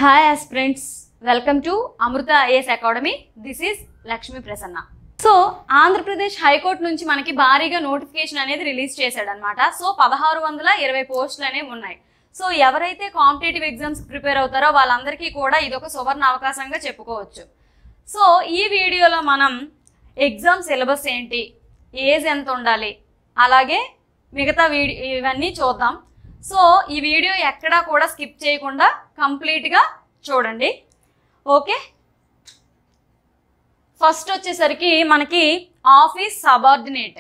Hi aspirants, welcome to Amruta IAS Academy. This is Lakshmi Prasanna. So Andhra Pradesh high court నుంచి మనకి భారీగా notification అనేది release చేశాడనమాట. సో 1620 పోస్టులు అనేవి ఉన్నాయి. సో ఎవరైతే కాంపిటేటివ్ ఎగ్జామ్స్ ప్రిపేర్ అవుతారో వాళ్ళందరికీ కూడా ఇదొక సువర్ణ అవకాశంగా చెప్పుకోవచ్చు. సో ఈ వీడియోలో మనం ఎగ్జామ్ సిలబస్ ఏంటి, ఏజ్ ఎంత ఉండాలి, అలాగే మిగతా ఇవన్నీ చూద్దాం. సో ఈ వీడియో ఎక్కడా కూడా స్కిప్ చేయకుండా కంప్లీట్గా చూడండి. ఓకే, ఫస్ట్ వచ్చేసరికి మనకి ఆఫీస్ సబార్డినేట్.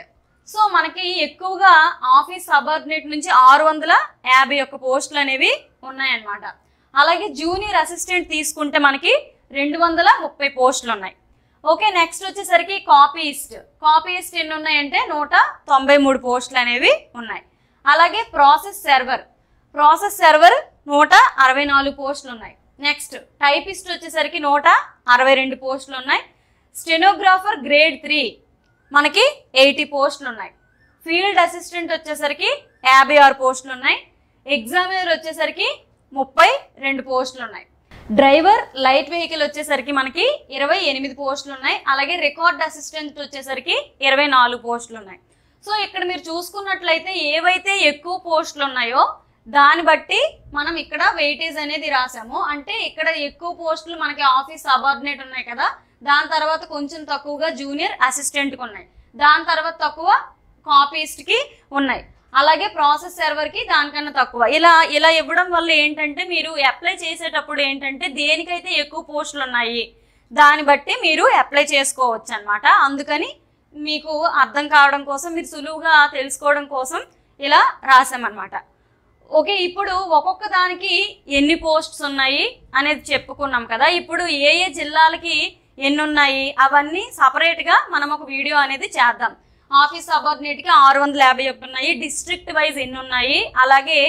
సో మనకి ఎక్కువగా ఆఫీస్ సబార్డినేట్ నుంచి 651 పోస్టులు అనేవి ఉన్నాయన్నమాట. అలాగే జూనియర్ అసిస్టెంట్ తీసుకుంటే మనకి 230 పోస్టులు ఉన్నాయి. ఓకే, నెక్స్ట్ వచ్చేసరికి కాపీయిస్ట్ ఎన్ని ఉన్నాయంటే 193 పోస్టులు అనేవి ఉన్నాయి. అలాగే ప్రాసెస్ సర్వర్ 164 పోస్టులు ఉన్నాయి. నెక్స్ట్ టైపిస్ట్ వచ్చేసరికి 162 పోస్టులు ఉన్నాయి. స్టెనోగ్రాఫర్ గ్రేడ్ 3 మనకి 80 పోస్టులు ఉన్నాయి. ఫీల్డ్ అసిస్టెంట్ వచ్చేసరికి 56 పోస్టులు ఉన్నాయి. ఎగ్జామినర్ వచ్చేసరికి 32 పోస్టులు ఉన్నాయి. డ్రైవర్ లైట్ వెహికల్ వచ్చేసరికి మనకి 28 పోస్టులు ఉన్నాయి. అలాగే రికార్డ్ అసిస్టెంట్ వచ్చేసరికి 24 పోస్టులు ఉన్నాయి. సో ఇక్కడ మీరు చూసుకున్నట్లయితే ఏవైతే ఎక్కువ పోస్టులు ఉన్నాయో దాన్ని బట్టి మనం ఇక్కడ వెయిటేజ్ అనేది రాసాము. అంటే ఇక్కడ ఎక్కువ పోస్టులు మనకి ఆఫీస్ సబార్డినేట్ ఉన్నాయి కదా, దాని తర్వాత కొంచెం తక్కువగా జూనియర్ అసిస్టెంట్కి ఉన్నాయి, దాని తర్వాత తక్కువ కాపీస్ట్కి ఉన్నాయి, అలాగే ప్రాసెస్ సర్వర్కి దానికన్నా తక్కువ. ఇలా ఇవ్వడం వల్ల ఏంటంటే మీరు అప్లై చేసేటప్పుడు ఏంటంటే దేనికైతే ఎక్కువ పోస్టులు ఉన్నాయి దాన్ని బట్టి మీరు అప్లై చేసుకోవచ్చు అనమాట. అందుకని మీకు అర్థం కావడం కోసం, మీరు సులువుగా తెలుసుకోవడం కోసం ఇలా రాసామన్నమాట. ఓకే, ఇప్పుడు ఒక్కొక్క దానికి ఎన్ని పోస్ట్స్ ఉన్నాయి అనేది చెప్పుకున్నాం కదా. ఇప్పుడు ఏ జిల్లాలకి ఎన్ని ఉన్నాయి అవన్నీ సపరేట్గా మనం ఒక వీడియో అనేది చేద్దాం. ఆఫీస్ సబార్డినేట్కి 651 ఉన్నాయి, డిస్ట్రిక్ట్ వైజ్ ఎన్ని ఉన్నాయి, అలాగే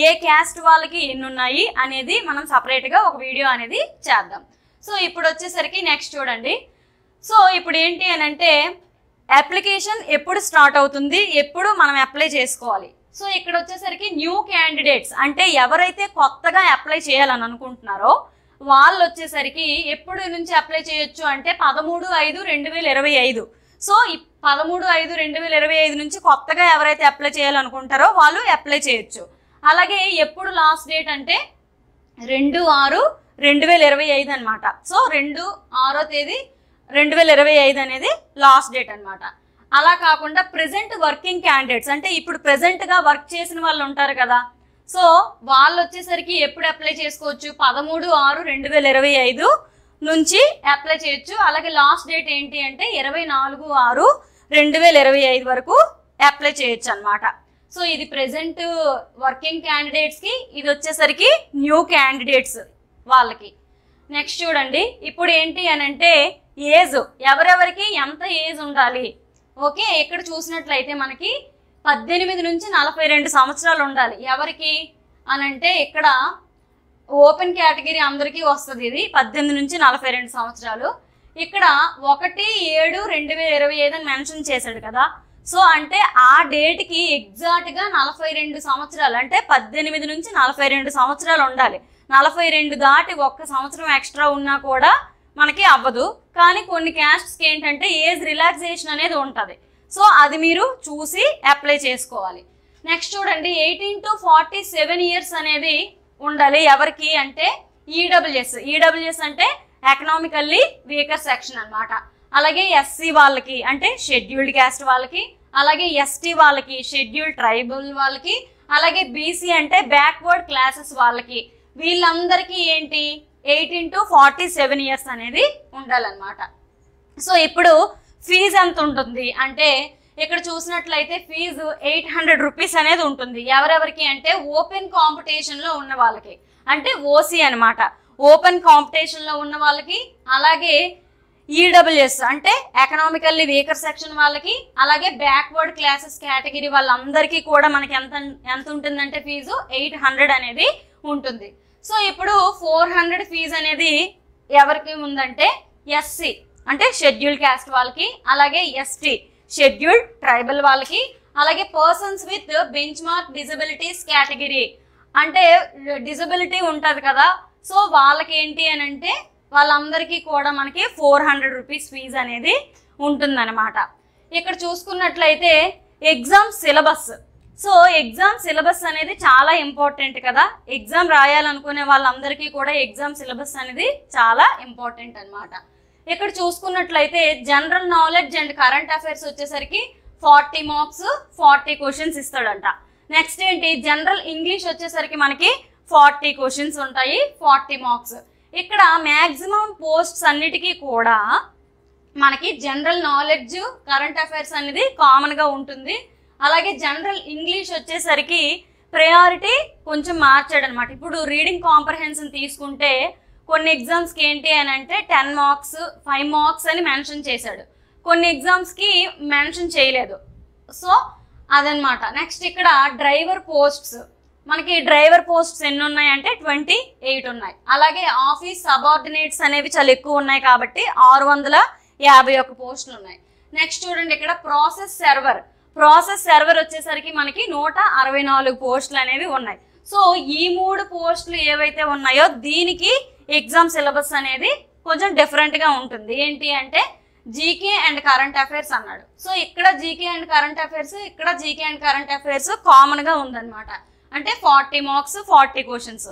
ఏ క్యాస్ట్ వాళ్ళకి ఎన్ని ఉన్నాయి అనేది మనం సపరేట్గా ఒక వీడియో అనేది చేద్దాం. సో ఇప్పుడు వచ్చేసరికి నెక్స్ట్ చూడండి. సో ఇప్పుడు ఏంటి అని అంటే అప్లికేషన్ ఎప్పుడు స్టార్ట్ అవుతుంది, ఎప్పుడు మనం అప్లై చేసుకోవాలి. సో ఇక్కడ వచ్చేసరికి న్యూ క్యాండిడేట్స్ అంటే ఎవరైతే కొత్తగా అప్లై చేయాలని అనుకుంటున్నారో వాళ్ళు వచ్చేసరికి ఎప్పుడు నుంచి అప్లై చేయొచ్చు అంటే 13/5/2025. సో 13/5/2025 నుంచి కొత్తగా ఎవరైతే అప్లై చేయాలనుకుంటారో వాళ్ళు అప్లై చేయొచ్చు. అలాగే ఎప్పుడు లాస్ట్ డేట్ అంటే 2/6/2025 అనమాట. సో 2/6/2025 అనేది లాస్ట్ డేట్ అనమాట. అలా కాకుండా ప్రెసెంట్ వర్కింగ్ క్యాండిడేట్స్ అంటే ఇప్పుడు ప్రెసెంట్గా వర్క్ చేసిన వాళ్ళు ఉంటారు కదా, సో వాళ్ళు వచ్చేసరికి ఎప్పుడు అప్లై చేసుకోవచ్చు 13/6/2025 నుంచి అప్లై చేయొచ్చు. అలాగే లాస్ట్ డేట్ ఏంటి అంటే 24/6/2025 వరకు అప్లై చేయొచ్చు అనమాట. సో ఇది ప్రెసెంట్ వర్కింగ్ క్యాండిడేట్స్కి, ఇది వచ్చేసరికి న్యూ క్యాండిడేట్స్ వాళ్ళకి. నెక్స్ట్ చూడండి, ఇప్పుడు ఏంటి అని అంటే ఏజ్, ఎవరెవరికి ఎంత ఏజ్ ఉండాలి. ఓకే, ఇక్కడ చూసినట్లయితే మనకి 18 నుంచి 42 సంవత్సరాలు ఉండాలి. ఎవరికి అని అంటే ఇక్కడ ఓపెన్ కేటగిరీ అందరికీ వస్తుంది. ఇది 18 నుంచి 42 సంవత్సరాలు. ఇక్కడ 1/7/2025 అని మెన్షన్ చేశాడు కదా. సో అంటే ఆ డేట్కి ఎగ్జాక్ట్గా 42 సంవత్సరాలు అంటే 18 నుంచి 42 సంవత్సరాలు ఉండాలి. 42 దాటి 1 సంవత్సరం ఎక్స్ట్రా ఉన్నా కూడా మనకి అవ్వదు. కానీ కొన్ని క్యాస్ట్స్కి ఏంటంటే ఏజ్ రిలాక్సేషన్ అనేది ఉంటుంది. సో అది మీరు చూసి అప్లై చేసుకోవాలి. నెక్స్ట్ చూడండి, 18 to 47 ఇయర్స్ అనేది ఉండాలి. ఎవరికి అంటే ఈడబ్ల్యూఎస్ అంటే ఎకనామికల్లీ వీకర్ సెక్షన్ అనమాట. అలాగే ఎస్సీ వాళ్ళకి అంటే షెడ్యూల్డ్ క్యాస్ట్ వాళ్ళకి, అలాగే ఎస్టీ వాళ్ళకి షెడ్యూల్డ్ ట్రైబల్ వాళ్ళకి, అలాగే బీసీ అంటే బ్యాక్వర్డ్ క్లాసెస్ వాళ్ళకి, వీళ్ళందరికీ ఏంటి 18 to 47 ఇయర్స్ అనేది ఉండాలన్నమాట. సో ఇప్పుడు ఫీజు ఎంత ఉంటుంది అంటే ఇక్కడ చూసినట్లయితే ఫీజు 800 రూపీస్ అనేది ఉంటుంది. ఎవరెవరికి అంటే ఓపెన్ కాంపిటీషన్లో ఉన్న వాళ్ళకి అంటే ఓసీ అనమాట, ఓపెన్ కాంపిటీషన్లో ఉన్న వాళ్ళకి, అలాగే ఈడబ్ల్యూఎస్ అంటే ఎకనామికల్లీ వీకర్ సెక్షన్ వాళ్ళకి, అలాగే బ్యాక్వర్డ్ క్లాసెస్ కేటగిరీ వాళ్ళందరికీ కూడా మనకి ఎంత ఉంటుందంటే ఫీజు 800 అనేది ఉంటుంది. సో ఇప్పుడు 400 ఫీజు అనేది ఎవరికి ఉందంటే ఎస్సీ అంటే షెడ్యూల్డ్ క్యాస్ట్ వాళ్ళకి, అలాగే ఎస్టీ షెడ్యూల్డ్ ట్రైబల్ వాళ్ళకి, అలాగే persons with bench mark disabilities category అంటే డిజబిలిటీ ఉంటుంది కదా, సో వాళ్ళకి ఏంటి అని అంటే వాళ్ళందరికీ కూడా మనకి 400 రూపీస్ ఫీజు అనేది ఉంటుందన్నమాట. ఇక్కడ చూసుకున్నట్లయితే exam syllabus. So exam syllabus అనేది చాలా ఇంపార్టెంట్ కదా, ఎగ్జామ్ రాయాలనుకునే వాళ్ళందరికీ కూడా ఎగ్జామ్ సిలబస్ అనేది చాలా ఇంపార్టెంట్ అన్నమాట. ఇక్కడ చూసుకున్నట్లయితే general knowledge and current affairs వచ్చేసరికి 40 మార్క్స్ 40 క్వశ్చన్స్ ఇస్తాడంట. నెక్స్ట్ ఏంటి, జనరల్ ఇంగ్లీష్ వచ్చేసరికి మనకి 40 క్వశ్చన్స్ ఉంటాయి, 40 మార్క్స్. ఇక్కడ మ్యాక్సిమం పోస్ట్స్ అన్నిటికీ కూడా మనకి జనరల్ నాలెడ్జ్ కరెంట్ అఫైర్స్ అనేది కామన్గా ఉంటుంది. అలాగే జనరల్ ఇంగ్లీష్ వచ్చేసరికి ప్రయారిటీ కొంచెం మార్చాడు అనమాట. ఇప్పుడు రీడింగ్ కాంప్రహెన్షన్ తీసుకుంటే కొన్ని ఎగ్జామ్స్కి ఏంటి అని అంటే 10 మార్క్స్ 5 మార్క్స్ అని మెన్షన్ చేశాడు, కొన్ని ఎగ్జామ్స్కి మెన్షన్ చేయలేదు. సో అదనమాట. నెక్స్ట్ ఇక్కడ డ్రైవర్ పోస్ట్స్, మనకి డ్రైవర్ పోస్ట్స్ ఎన్ని ఉన్నాయి అంటే 28 ఉన్నాయి. అలాగే ఆఫీస్ సబార్డినేట్స్ అనేవి చాలా ఎక్కువ ఉన్నాయి కాబట్టి 651 పోస్టులు ఉన్నాయి. నెక్స్ట్ చూడండి ఇక్కడ ప్రాసెస్ సర్వర్ వచ్చేసరికి మనకి 164 పోస్టులు అనేవి ఉన్నాయి. సో ఈ 3 పోస్టులు ఏవైతే ఉన్నాయో దీనికి ఎగ్జామ్ సిలబస్ అనేది కొంచెం డిఫరెంట్గా ఉంటుంది. ఏంటి అంటే జీకే అండ్ కరెంట్ అఫైర్స్ అన్నాడు. సో ఇక్కడ జీకే అండ్ కరెంట్ అఫైర్స్, ఇక్కడ జీకే అండ్ కరెంట్ అఫైర్స్ కామన్గా ఉందన్నమాట. అంటే 40 మార్క్స్ 40 క్వశ్చన్స్.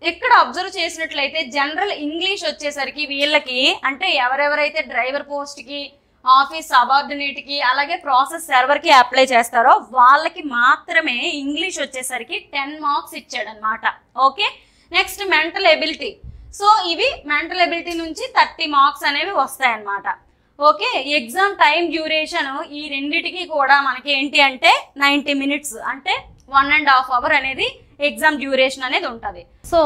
ఇక్కడ అబ్జర్వ్ చేసినట్లయితే జనరల్ ఇంగ్లీష్ వచ్చేసరికి వీళ్ళకి అంటే ఎవరెవరైతే డ్రైవర్ పోస్ట్కి, ఆఫీస్ సబార్డినేట్కి, అలాగే ప్రాసెస్ సర్వర్కి అప్లై చేస్తారో వాళ్ళకి మాత్రమే ఇంగ్లీష్ వచ్చేసరికి 10 మార్క్స్ ఇచ్చాడనమాట. Okay. Next mental ability. So ఇవి మెంటల్ ఎబిలిటీ నుంచి 30 మార్క్స్ అనేవి వస్తాయన్నమాట. ఓకే. ఎగ్జామ్ టైం డ్యూరేషన్ ఈ రెండిటికి కూడా మనకి ఏంటి అంటే 90 మినిట్స్, అంటే 1.5 అవర్ అనేది ఎగ్జామ్ డ్యూరేషన్ అనేది ఉంటుంది. సో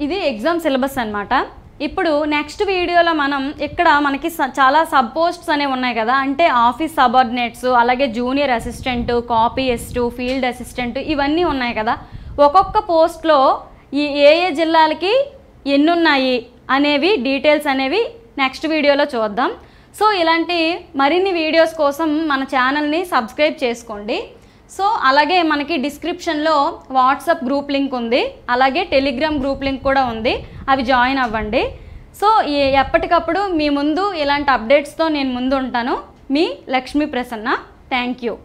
ఇది ఎగ్జామ్ సిలబస్ అనమాట. ఇప్పుడు నెక్స్ట్ వీడియోలో మనం ఇక్కడ మనకి చాలా సబ్ పోస్ట్స్ అనేవి ఉన్నాయి కదా, అంటే ఆఫీస్ సబార్డినేట్స్, అలాగే junior assistant, copyist, field assistant, ఇవన్నీ ఉన్నాయి కదా. ఒక్కొక్క పోస్ట్లో ఈ ఏ జిల్లాలకి ఎన్ని ఉన్నాయి అనేవి డీటెయిల్స్ అనేవి నెక్స్ట్ వీడియోలో చూద్దాం. సో ఇలాంటి మరిన్ని వీడియోస్ కోసం మన ఛానల్ని సబ్స్క్రైబ్ చేసుకోండి. సో అలాగే మనకి డిస్క్రిప్షన్లో వాట్సాప్ గ్రూప్ లింక్ ఉంది, అలాగే టెలిగ్రామ్ గ్రూప్ లింక్ కూడా ఉంది, అవి జాయిన్ అవ్వండి. సో ఎప్పటికప్పుడు మీ ముందు ఇలాంటి అప్డేట్స్తో నేను ముందు ఉంటాను. మీ లక్ష్మీ ప్రసన్న. Thank you.